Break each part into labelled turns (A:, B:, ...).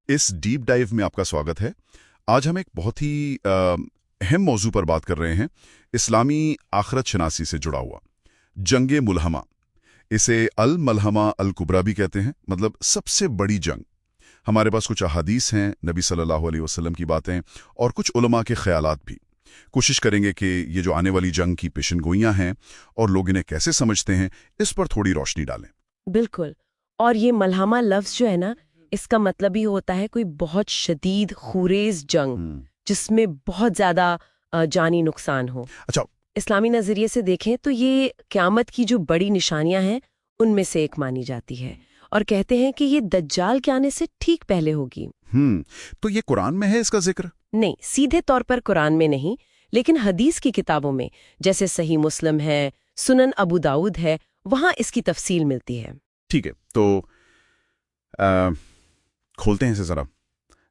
A: इस deep dive में आपका स्वागत है। आज हम एक बहुत ही अहम मौजू पर बात कर रहे हैं, इस्लामी आखरत शनासी से जुड़ा हुआ जंगे मुलहमा। इसे अल मलहमा अल कुबरा भी कहते हैं, मतलब सबसे बड़ी जंग। हमारे पास कुछ अहादीस हैं, नबी सल्लल्लाहु अलैहि वसल्लम की बातें और कुछ उलमा के ख्यालात भी। कोशिश करेंगे कि ये जो आने वाली जंग की पेशनगोइयां हैं और लोग इन्हें कैसे समझते हैं, इस पर थोड़ी रोशनी डालें।
B: बिल्कुल। और ये मलहमा लफ्ज जो है ना, इसका मतलब ही होता है कोई बहुत शदीद खुरेज जंग जिसमें बहुत ज्यादा जानी नुकसान हो।
A: अच्छा,
B: इस्लामी नजरिए से देखें तो ये क़यामत की जो बड़ी निशानियां हैं उनमें से एक मानी जाती है, और कहते हैं कि ये दज्जाल के आने से ठीक पहले होगी।
A: तो ये कुरान में है इसका जिक्र?
B: नहीं, सीधे तौर पर कुरान में नहीं, लेकिन हदीस की किताबों में, जैसे सही मुस्लिम है, सुनन अबू दाऊद है, वहां इसकी तफसील मिलती है।
A: ठीक है, तो खोलते हैं इसे जरा।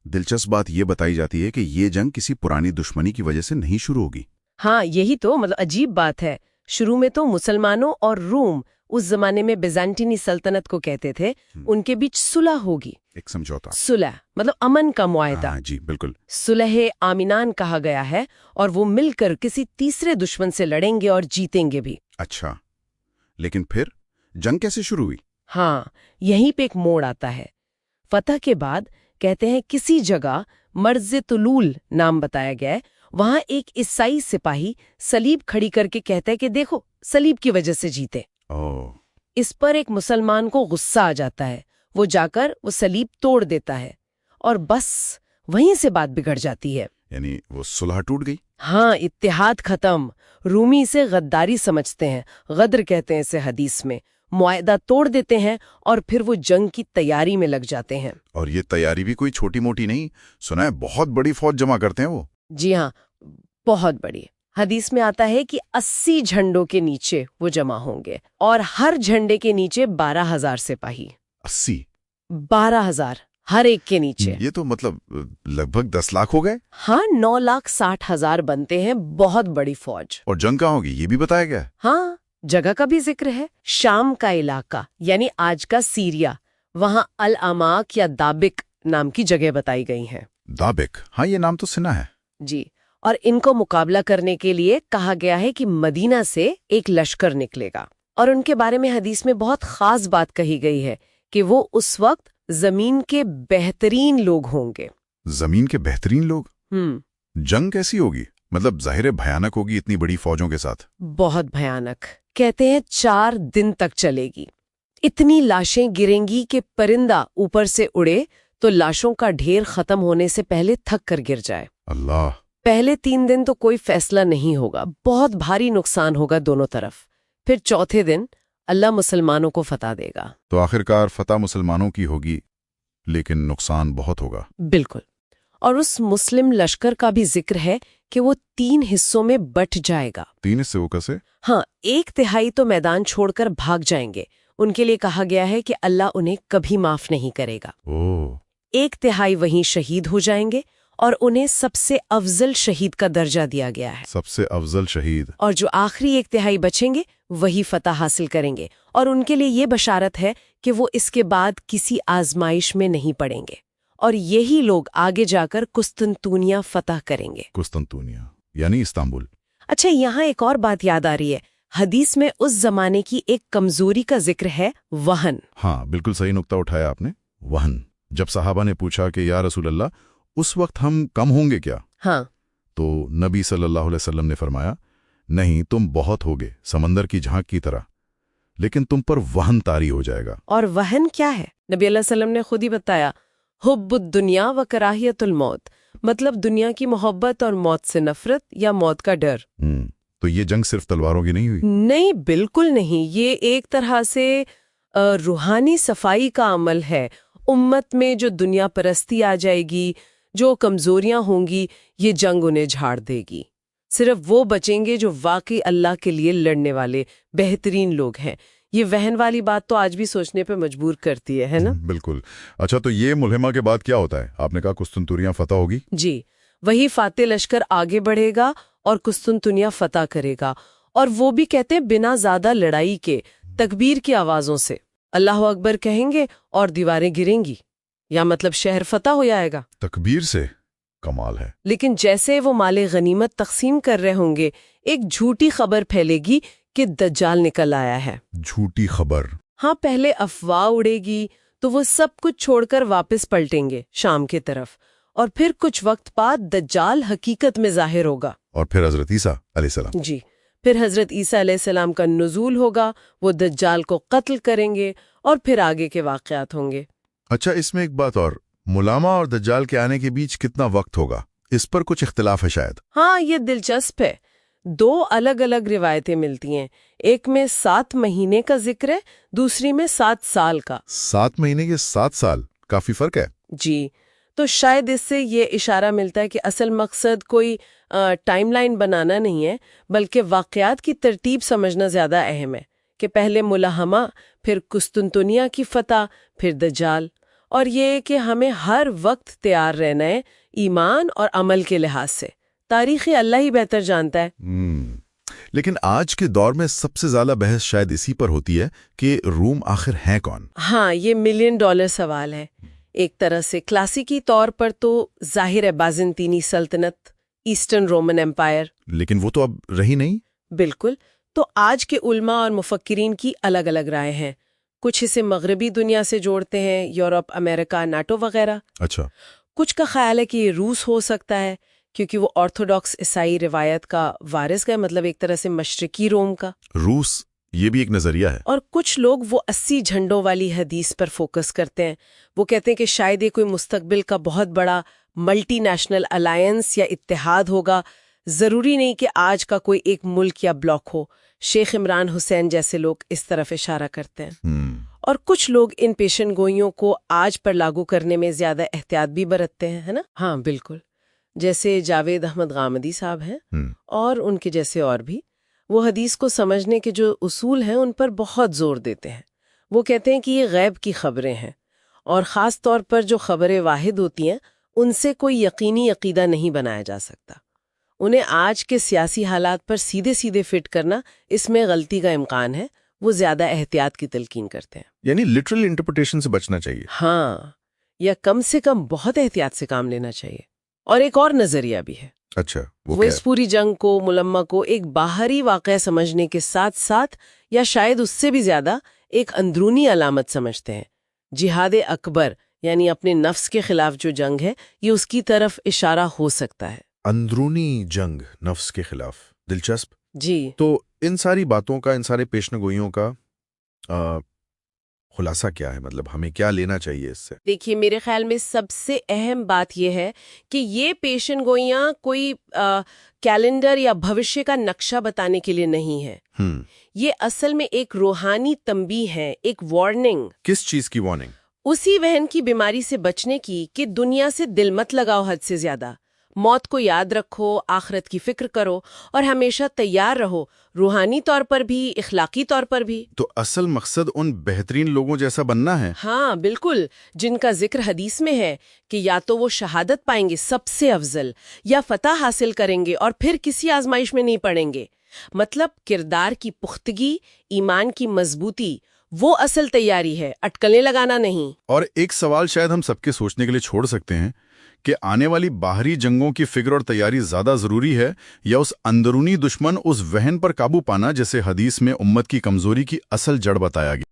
A: दिलचस्प बात यह बताई जाती है कि ये जंग किसी पुरानी दुश्मनी की वजह से नहीं शुरू होगी।
B: हाँ, यही तो मतलब अजीब बात है। शुरू में तो मुसलमानों और रूम, उस जमाने में बिजान्टिनी सल्तनत को कहते थे, उनके बीच सुलह होगी।
A: एक समझौता।
B: सुलह मतलब अमन का मुआहदा।
A: हाँ जी, बिल्कुल।
B: सुलह आमिनान कहा गया है, और वो मिलकर किसी तीसरे दुश्मन से लड़ेंगे और जीतेंगे भी।
A: अच्छा, लेकिन फिर जंग कैसे शुरू हुई?
B: हाँ, यहीं पे एक मोड़ आता है। फतह के बाद कहते हैं किसी जगह मर्ज़े तुलूल नाम बताया गया है, वहां एक ईसाई सिपाही सलीब खड़ी करके कहता है कि देखो, सलीब की वजह से जीते। इस पर एक मुसलमान को गुस्सा आ जाता है, वो जाकर वो सलीब तोड़ देता है, और बस वहीं से बात बिगड़ जाती है।
A: यानी वो सुलह टूट गई।
B: हाँ, इत्तेहाद खत्म। रूमी इसे गद्दारी समझते हैं, गद्र कहते हैं इसे हदीस में। मुआहदा तोड़ देते हैं और फिर वो जंग की तैयारी में लग जाते हैं।
A: और ये तैयारी भी कोई छोटी मोटी नहीं, सुना है बहुत बड़ी फौज जमा करते हैं वो।
B: जी हाँ, बहुत बड़ी। हदीस में आता है कि 80 झंडों के नीचे वो जमा होंगे, और हर झंडे के नीचे 12,000 सिपाही।
A: 80?
B: 12,000 हर एक के नीचे।
A: ये तो मतलब लगभग 10 लाख हो गए।
B: हाँ, 9,60,000 बनते हैं, बहुत बड़ी फौज।
A: और जंग कहाँ होगी ये भी बताया गया है?
B: हाँ, जगह का भी जिक्र है। शाम का इलाका, यानी आज का सीरिया, वहां अल अमाक या दाबिक नाम की जगह बताई गई है।
A: दाबिक, हाँ ये नाम तो सुना है
B: जी। और इनको मुकाबला करने के लिए कहा गया है कि मदीना से एक लश्कर निकलेगा, और उनके बारे में हदीस में बहुत खास बात कही गई है कि वो उस वक्त जमीन के बेहतरीन लोग होंगे।
A: जमीन के बेहतरीन लोग? जंग कैसी होगी? मतलब जाहिर भयानक होगी इतनी बड़ी फौजों के साथ।
B: बहुत भयानक। कहते हैं 4 दिन तक चलेगी। इतनी लाशें गिरेंगी कि परिंदा ऊपर से उड़े तो लाशों का ढेर खत्म होने से पहले थक कर गिर जाए।
A: अल्लाह।
B: पहले 3 दिन तो कोई फैसला नहीं होगा, बहुत भारी नुकसान होगा दोनों तरफ। फिर चौथे दिन अल्लाह मुसलमानों को फतह देगा।
A: तो आखिरकार फतह मुसलमानों की होगी, लेकिन नुकसान बहुत होगा।
B: बिल्कुल। और उस मुस्लिम लश्कर का भी जिक्र है कि वो 3 हिस्सों में बट जाएगा।
A: 3 हिस्से वो कैसे?
B: हाँ, 1/3 तो मैदान छोड़कर भाग जाएंगे। उनके लिए कहा गया है कि अल्लाह उन्हें कभी माफ नहीं करेगा। 1/3 वहीं शहीद हो जाएंगे, और उन्हें सबसे अफजल शहीद का दर्जा दिया गया है।
A: सबसे अफजल शहीद।
B: और जो आखिरी 1/3 बचेंगे वही फतह हासिल करेंगे, और उनके लिए ये बशारत है कि वो इसके बाद किसी आजमाइश में नहीं पड़ेंगे, और यही लोग आगे जाकर कुस्तुनतुनिया फतह करेंगे।
A: कुस्तुनतुनिया यानी इस्तांबुल।
B: अच्छा, यहाँ एक और बात याद आ रही है। हदीस में उस जमाने की एक कमजोरी का जिक्र है, वहन।
A: हाँ, बिल्कुल सही नुक्ता उठाया आपने, वहन। जब सहाबा ने पूछा कि या रसूल अल्लाह, उस वक्त हम कम होंगे क्या?
B: हाँ।
A: तो नबी सल्लल्लाहु अलैहि वसल्लम ने फरमाया, नहीं, तुम बहुत होगे, समंदर की झांक की तरह, लेकिन तुम पर वहन तारी हो जाएगा।
B: और वहन क्या है? नबी अल्लाह सल्लम ने खुद ही बताया, हुब्बुद दुनिया व कराहियतुल मौत, मतलब दुनिया की मोहब्बत और मौत से नफरत या मौत का डर।
A: तो ये जंग सिर्फ तलवारों की नहीं हुई?
B: नहीं, बिल्कुल नहीं। ये एक तरह से रूहानी सफाई का अमल है। उम्मत में जो दुनिया परस्ती आ जाएगी, जो कमजोरियां होंगी, ये जंग उन्हें झाड़ देगी। सिर्फ वो बचेंगे जो वाकई अल्लाह के लिए लड़ने वाले बेहतरीन लोग हैं। ये वहन वाली बात तो आज भी सोचने पे मजबूर करती है ना?
A: बिल्कुल। अच्छा, तो ये मुलहमा के बाद क्या होता है? आपने कहा कुस्तुनतुनिया फतह होगी।
B: जी, वही फातेह लश्कर आगे बढ़ेगा और कुस्तुनतुनिया फतह करेगा, और वो भी कहते हैं बिना ज्यादा लड़ाई के, तकबीर की आवाजों से। अल्लाह अकबर कहेंगे और दीवारें गिरेंगी। یا مطلب شہر فتح ہو جائے گا۔
A: تکبیر سے کمال ہے۔
B: لیکن جیسے وہ مال غنیمت تقسیم کر رہے ہوں گے، ایک جھوٹی خبر پھیلے گی کہ دجال نکل آیا ہے۔
A: جھوٹی خبر؟
B: ہاں، پہلے افواہ اڑے گی تو وہ سب کچھ چھوڑ کر واپس پلٹیں گے شام کی طرف، اور پھر کچھ وقت بعد دجال حقیقت میں ظاہر ہوگا۔
A: اور پھر حضرت عیسیٰ علیہ السلام؟
B: جی، پھر حضرت عیسیٰ علیہ السلام کا نزول ہوگا، وہ دجال کو قتل کریں گے، اور پھر آگے کے واقعات ہوں گے۔
A: اچھا، اس میں ایک بات اور، ملامہ اور دجال کے آنے کے بیچ کتنا وقت ہوگا؟ اس پر کچھ اختلاف ہے شاید۔
B: ہاں، یہ دلچسپ ہے۔ دو الگ الگ روایتیں ملتی ہیں، ایک میں 7 مہینے کا ذکر ہے، دوسری میں 7 سال کا۔
A: 7 مہینے کے 7 سال، کافی فرق ہے۔
B: جی، تو شاید اس سے یہ اشارہ ملتا ہے کہ اصل مقصد کوئی ٹائم لائن بنانا نہیں ہے، بلکہ واقعات کی ترتیب سمجھنا زیادہ اہم ہے، کہ پہلے ملحمہ، پھر قسطنطنیہ کی فتح، پھر دجال، اور یہ کہ ہمیں ہر وقت تیار رہنا ہے ایمان اور عمل کے لحاظ سے۔ تاریخی اللہ ہی بہتر جانتا ہے۔
A: لیکن آج کے دور میں سب سے زیادہ بحث شاید اسی پر ہوتی ہے کہ روم آخر ہیں کون؟
B: ہاں، یہ $1 ملین سوال ہے۔ ایک طرح سے کلاسیکی طور پر تو ظاہر ہے بازنطینی سلطنت، ایسٹرن رومن ایمپائر۔
A: لیکن وہ تو اب رہی نہیں۔
B: بالکل، تو آج کے علماء اور مفکرین کی الگ الگ رائے ہیں۔ کچھ اسے مغربی دنیا سے جوڑتے ہیں، یورپ، امریکہ، ناٹو وغیرہ۔
A: اچھا۔
B: کچھ کا خیال ہے کہ یہ روس ہو سکتا ہے، کیونکہ وہ آرتھوڈاکس عیسائی روایت کا وارث ہے، مطلب ایک طرح سے مشرقی روم کا۔
A: روس، یہ بھی ایک نظریہ ہے۔
B: اور کچھ لوگ وہ 80 جھنڈوں والی حدیث پر فوکس کرتے ہیں۔ وہ کہتے ہیں کہ شاید یہ کوئی مستقبل کا بہت بڑا ملٹی نیشنل الائنس یا اتحاد ہوگا، ضروری نہیں کہ آج کا کوئی ایک ملک یا بلاک ہو۔ شیخ عمران حسین جیسے لوگ اس طرف اشارہ کرتے ہیں۔ اور کچھ لوگ ان پیشن گوئیوں کو آج پر لاگو کرنے میں زیادہ احتیاط بھی برتتے ہیں، ہے نا؟ ہاں بالکل، جیسے جاوید احمد غامدی صاحب ہیں اور ان کے جیسے اور بھی، وہ حدیث کو سمجھنے کے جو اصول ہیں ان پر بہت زور دیتے ہیں۔ وہ کہتے ہیں کہ یہ غیب کی خبریں ہیں، اور خاص طور پر جو خبریں واحد ہوتی ہیں ان سے کوئی یقینی عقیدہ نہیں بنایا جا سکتا۔ انہیں آج کے سیاسی حالات پر سیدھے سیدھے فٹ کرنا، اس میں غلطی کا امکان ہے۔ وہ زیادہ احتیاط کی تلقین کرتے ہیں،
A: یعنی لٹرل انٹرپریٹیشن سے بچنا چاہیے۔
B: ہاں، یا کم سے کم بہت احتیاط سے کام لینا چاہیے۔ اور ایک اور نظریہ بھی ہے،
A: اچھا،
B: وہ اس پوری جنگ کو، ملمہ کو ایک باہری واقعہ سمجھنے کے ساتھ ساتھ، یا شاید اس سے بھی زیادہ، ایک اندرونی علامت سمجھتے ہیں۔ جہاد اکبر، یعنی اپنے نفس کے خلاف جو جنگ ہے، یہ اس کی طرف اشارہ ہو سکتا ہے۔
A: اندرونی جنگ نفس کے خلاف، دلچسپ۔
B: جی،
A: تو ان ساری باتوں کا، ان سارے پیشن گوئیوں کا خلاصہ کیا ہے؟ مطلب ہمیں کیا لینا چاہیے اس سے؟
B: دیکھیے، میرے خیال میں سب سے اہم بات یہ ہے کہ یہ پیشن گوئیاں کوئی کیلنڈر یا بھوشیہ کا نقشہ بتانے کے لیے نہیں ہے۔ یہ اصل میں ایک روحانی تنبیہ ہے، ایک وارننگ۔
A: کس چیز کی وارننگ؟
B: اسی وہن کی بیماری سے بچنے کی، کہ دنیا سے دل مت لگاؤ حد سے زیادہ، موت کو یاد رکھو، آخرت کی فکر کرو، اور ہمیشہ تیار رہو، روحانی طور پر بھی، اخلاقی طور پر بھی۔
A: تو اصل مقصد ان بہترین لوگوں جیسا بننا ہے؟
B: ہاں بالکل، جن کا ذکر حدیث میں ہے کہ یا تو وہ شہادت پائیں گے سب سے افضل، یا فتح حاصل کریں گے اور پھر کسی آزمائش میں نہیں پڑیں گے۔ مطلب کردار کی پختگی، ایمان کی مضبوطی، وہ اصل تیاری ہے، اٹکلیں لگانا نہیں۔
A: اور ایک سوال شاید ہم سب کے سوچنے کے لیے چھوڑ سکتے ہیں کہ آنے والی باہری جنگوں کی فکر اور تیاری زیادہ ضروری ہے، یا اس اندرونی دشمن، اس وہن پر قابو پانا جسے حدیث میں امت کی کمزوری کی اصل جڑ بتایا گیا؟